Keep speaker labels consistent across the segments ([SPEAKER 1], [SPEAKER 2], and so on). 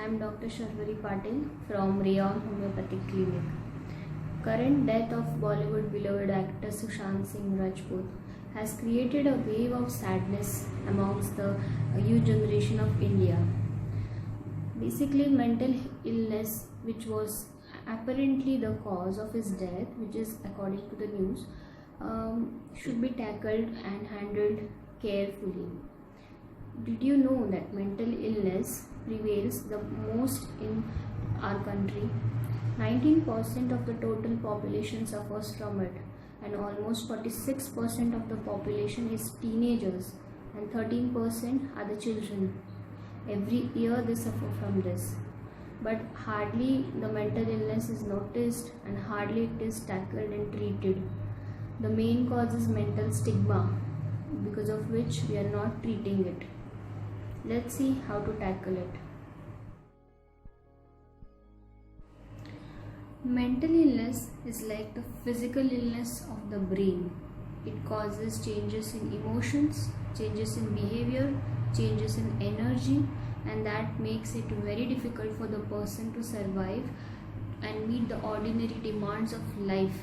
[SPEAKER 1] am Dr. Sharvari Patil from Rayon Homeopathic Clinic. Current death of Bollywood beloved actor Sushant Singh Rajput has created a wave of sadness amongst the youth generation of India. Basically, mental illness, which was apparently the cause of his death, which is according to the news, should be tackled and handled carefully. Did you know that mental illness prevails the most in our country? 19% of the total population suffers from it, and almost 46% of the population is teenagers, and 13% are the children. Every year they suffer from this, but hardly the mental illness is noticed and hardly it is tackled and treated. The main cause is mental stigma, because of which we are not treating it. Let's see how to tackle it. Mental illness is like the physical illness of the brain. It causes changes in emotions, changes in behavior, changes in energy, and that makes it very difficult for the person to survive and meet the ordinary demands of life.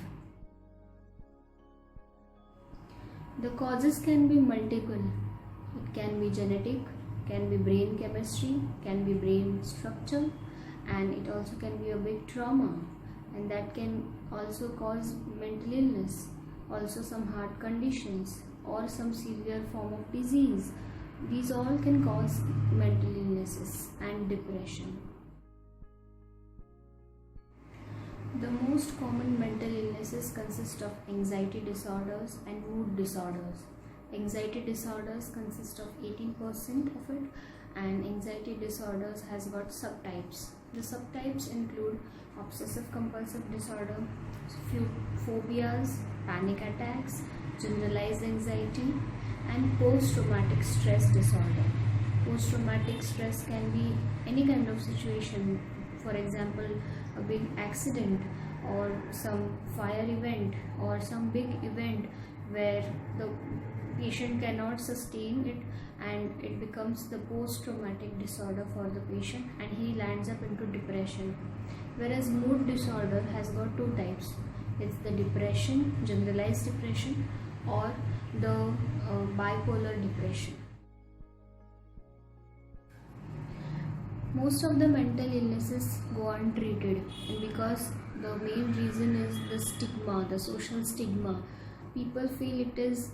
[SPEAKER 1] The causes can be multiple. It can be genetic, can be brain chemistry, can be brain structure, and it also can be a big trauma, and that can also cause mental illness. Also some heart conditions or some severe form of disease. These all can cause mental illnesses and depression. The most common mental illnesses consist of anxiety disorders and mood disorders. Anxiety disorders consist of 18% of it, and anxiety disorders has got subtypes. The subtypes include obsessive compulsive disorder, phobias, panic attacks, generalized anxiety, and post-traumatic stress disorder. Post-traumatic stress can be any kind of situation, for example, a big accident or some fire event or some big event where the patient cannot sustain it and it becomes the post-traumatic disorder for the patient and he lands up into depression. Whereas mood disorder has got two types. It's the depression, generalized depression, or the bipolar depression. Most of the mental illnesses go untreated, and because the main reason is the stigma, the social stigma. People feel it is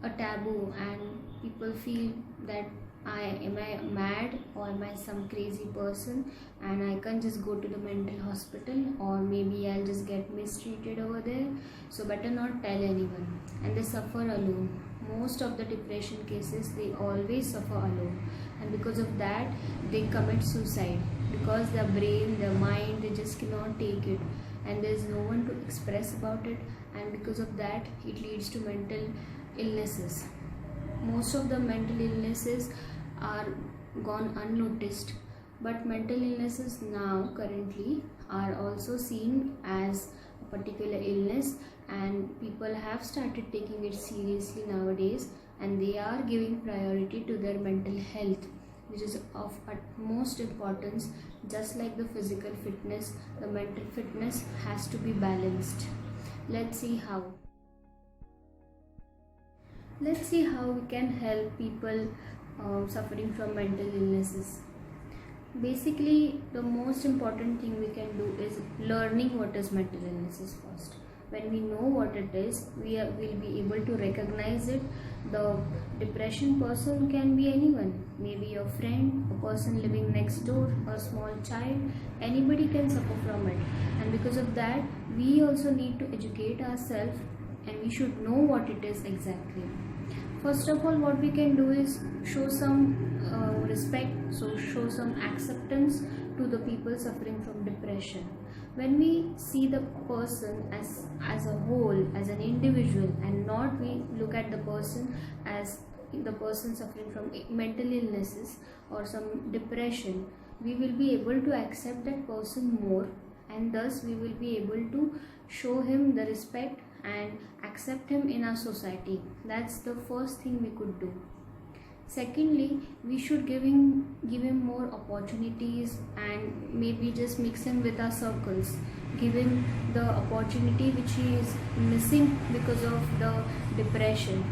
[SPEAKER 1] a taboo and people feel that am I mad or am I some crazy person and I can't just go to the mental hospital, or maybe I'll just get mistreated over there, so better not tell anyone, and they suffer alone. Most of the depression cases, they always suffer alone, and because of that they commit suicide, because their brain, their mind, they just cannot take it and there's no one to express about it, and because of that it leads to mental illnesses. Most of the mental illnesses are gone unnoticed, but mental illnesses now currently are also seen as a particular illness, and people have started taking it seriously nowadays, and they are giving priority to their mental health, which is of utmost importance. Just like the physical fitness, the mental fitness has to be balanced. Let's see how. Let's see how we can help people suffering from mental illnesses. Basically, the most important thing we can do is learning what is mental illnesses first. When we know what it is, we will be able to recognize it. The depression person can be anyone, maybe your friend, a person living next door, a small child, anybody can suffer from it. And because of that, we also need to educate ourselves and we should know what it is exactly. First of all, what we can do is show some respect, so show some acceptance to the people suffering from depression. When we see the person as a whole, as an individual, and not we look at the person as the person suffering from mental illnesses or some depression, we will be able to accept that person more, and thus we will be able to show him the respect and accept him in our society. That's the first thing we could do. Secondly, we should give him more opportunities, and maybe just mix him with our circles, give him the opportunity which he is missing because of the depression.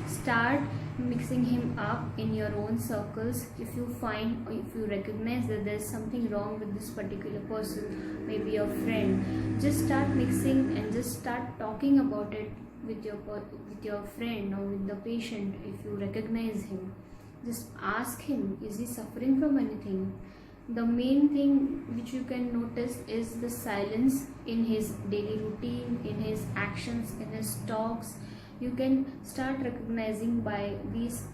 [SPEAKER 1] Start mixing him up in your own circles. If you find or if you recognize that there's something wrong with this particular person, maybe your friend, just start mixing and just start talking about it with your friend or with the patient. If you recognize him, just ask him, is he suffering from anything? The main thing which you can notice is the silence in his daily routine, in his actions, in his talks. You can start recognizing by these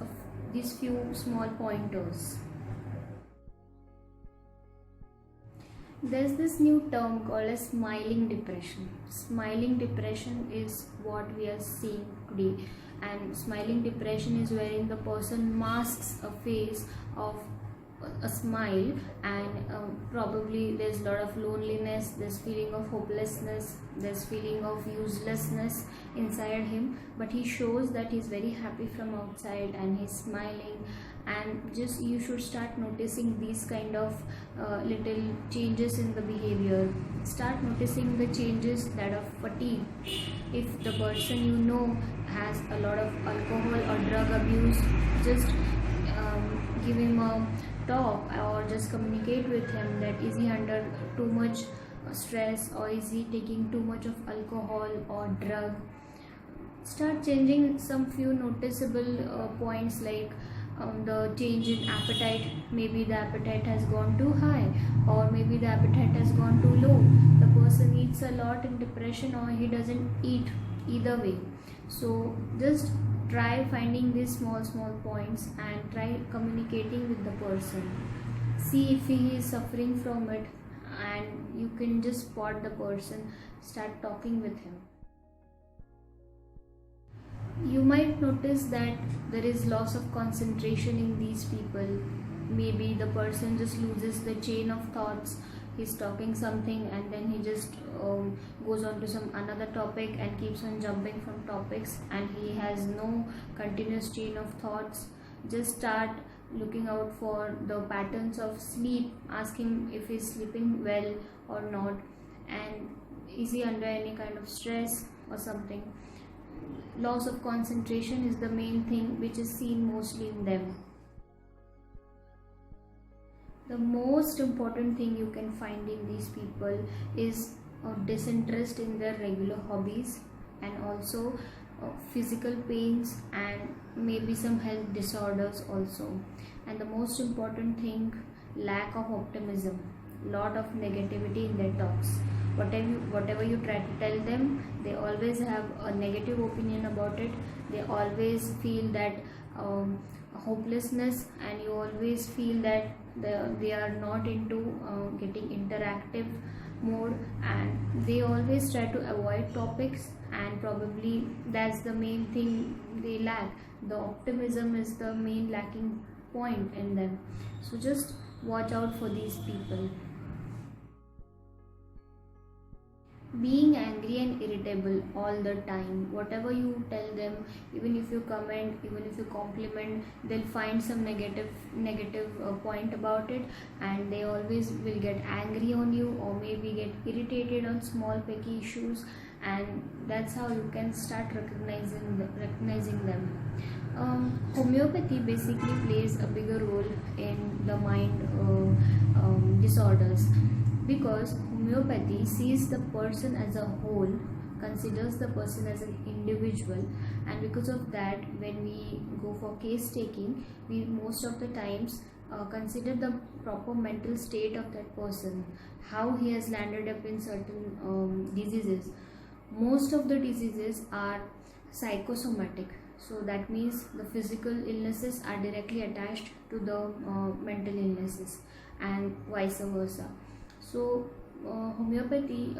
[SPEAKER 1] few small pointers. There's this new term called as smiling depression. Smiling depression is what we are seeing today, and smiling depression is wherein the person masks a face of a smile, and probably there's a lot of loneliness, there's feeling of hopelessness, there's feeling of uselessness inside him, but he shows that he's very happy from outside and he's smiling. And just you should start noticing these kind of little changes in the behavior. Start noticing the changes that of fatigue. If the person you know has a lot of alcohol or drug abuse, just give him a talk or just communicate with him that is he under too much stress, or is he taking too much of alcohol or drug. Start changing some few noticeable points, like the change in appetite. Maybe the appetite has gone too high, or maybe the appetite has gone too low. The person eats a lot in depression, or he doesn't eat. Either way, so just try finding these small points and try communicating with the person. See if he is suffering from it, and you can just spot the person. Start talking with him. You might notice that there is loss of concentration in these people. Maybe the person just loses the chain of thoughts. He's talking something and then he just goes on to some another topic and keeps on jumping from topics, and he has no continuous chain of thoughts. Just start looking out for the patterns of sleep. Ask him if he's sleeping well or not, and is he under any kind of stress or something. Loss of concentration is the main thing which is seen mostly in them. The most important thing you can find in these people is a disinterest in their regular hobbies, and also physical pains, and maybe some health disorders also. And the most important thing, lack of optimism, lot of negativity in their talks. Whatever you try to tell them, they always have a negative opinion about it. They always feel that hopelessness, and you always feel that they are not into getting interactive mode, and they always try to avoid topics, and probably that's the main thing they lack. The optimism is the main lacking point in them. So just watch out for these people. Being angry and irritable all the time, whatever you tell them, even if you comment, even if you compliment, they'll find some negative point about it, and they always will get angry on you, or maybe get irritated on small petty issues. And that's how you can start recognizing them. Homeopathy basically plays a bigger role in the mind disorders, because homeopathy sees the person as a whole, considers the person as an individual, and because of that, when we go for case taking, we most of the times consider the proper mental state of that person, how he has landed up in certain diseases. Most of the diseases are psychosomatic, so that means the physical illnesses are directly attached to the mental illnesses, and vice versa. So homeopathy,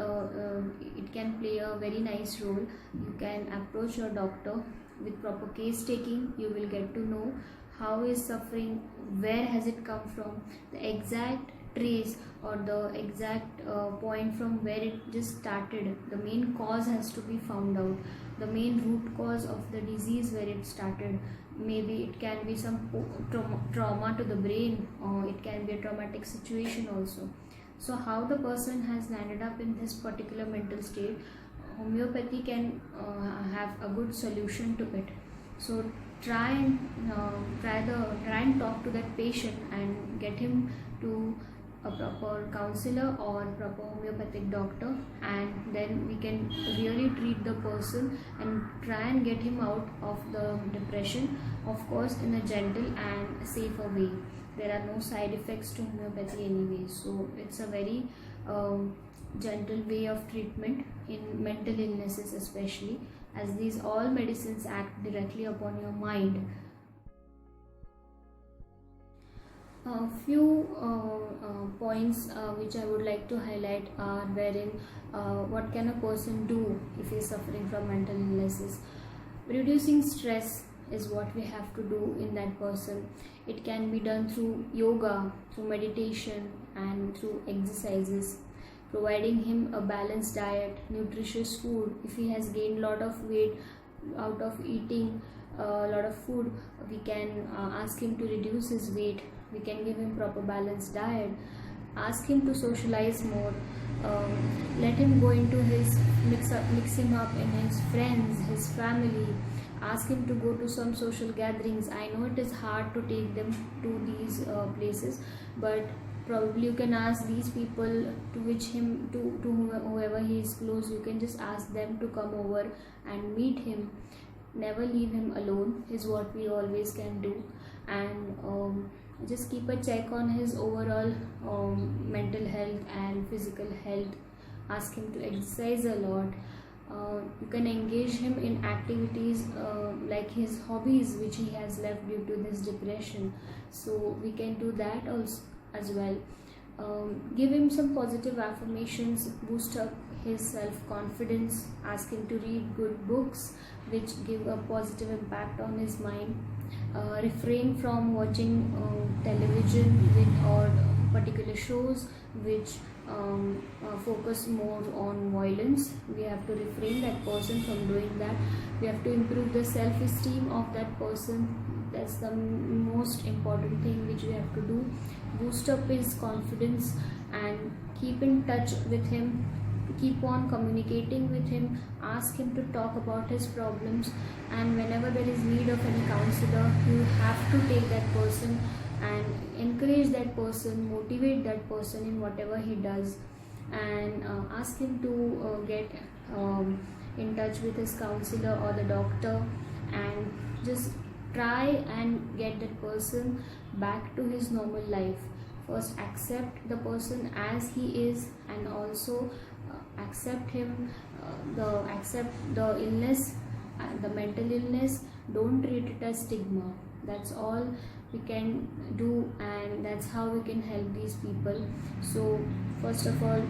[SPEAKER 1] it can play a very nice role. You can approach your doctor with proper case taking. You will get to know how he is suffering, where has it come from, the exact trace or the exact point from where it just started. The main cause has to be found out. the main root cause of the disease where it started. Maybe it can be some trauma to the brain, or it can be a traumatic situation also. So how the person has landed up in this particular mental state, homeopathy can have a good solution to it. So try and talk to that patient and get him to a proper counselor or proper homeopathic doctor, and then we can really treat the person and try and get him out of the depression, of course in a gentle and safer way. There are no side effects to homeopathy anyway, so it's a very gentle way of treatment in mental illnesses, especially as these all medicines act directly upon your mind. A few points which I would like to highlight are wherein what can a person do if he is suffering from mental illnesses. Reducing stress is what we have to do in that person. It can be done through yoga, through meditation, and through exercises. Providing him a balanced diet, nutritious food. If he has gained a lot of weight out of eating a lot of food, we can ask him to reduce his weight. We can give him proper balanced diet, ask him to socialize more, let him go into his mix him up in his friends, his family, ask him to go to some social gatherings. I know it is hard to take them to these places, but probably you can ask these people to which him to whoever he is close, you can just ask them to come over and meet him. Never leave him alone is what we always can do. And just keep a check on his overall mental health and physical health. Ask him to exercise a lot. You can engage him in activities like his hobbies which he has left due to this depression, so we can do that also as well. Give him some positive affirmations, boost up his self-confidence, ask him to read good books which give a positive impact on his mind. Refrain from watching television or particular shows which focus more on violence. We have to refrain that person from doing that. We have to improve the self-esteem of that person. That's the most important thing which we have to do. Boost up his confidence and keep in touch with him. Keep on communicating with him, ask him to talk about his problems, and whenever there is need of any counselor, you have to take that person and encourage that person, motivate that person in whatever he does, and ask him to get in touch with his counselor or the doctor, and just try and get that person back to his normal life. First accept the person as he is, and also accept him, accept the illness, the mental illness. Don't treat it as stigma. That's all we can do, and that's how we can help these people. So first of all,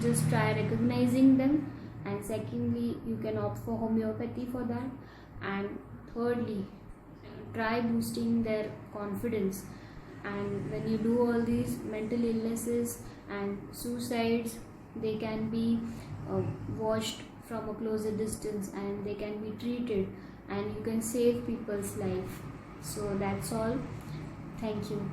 [SPEAKER 1] just try recognizing them, and secondly, you can opt for homeopathy for that, and thirdly, try boosting their confidence. And when you do all these mental illnesses and suicides, they can be watched from a closer distance, and they can be treated, and you can save people's life. So that's all. Thank you.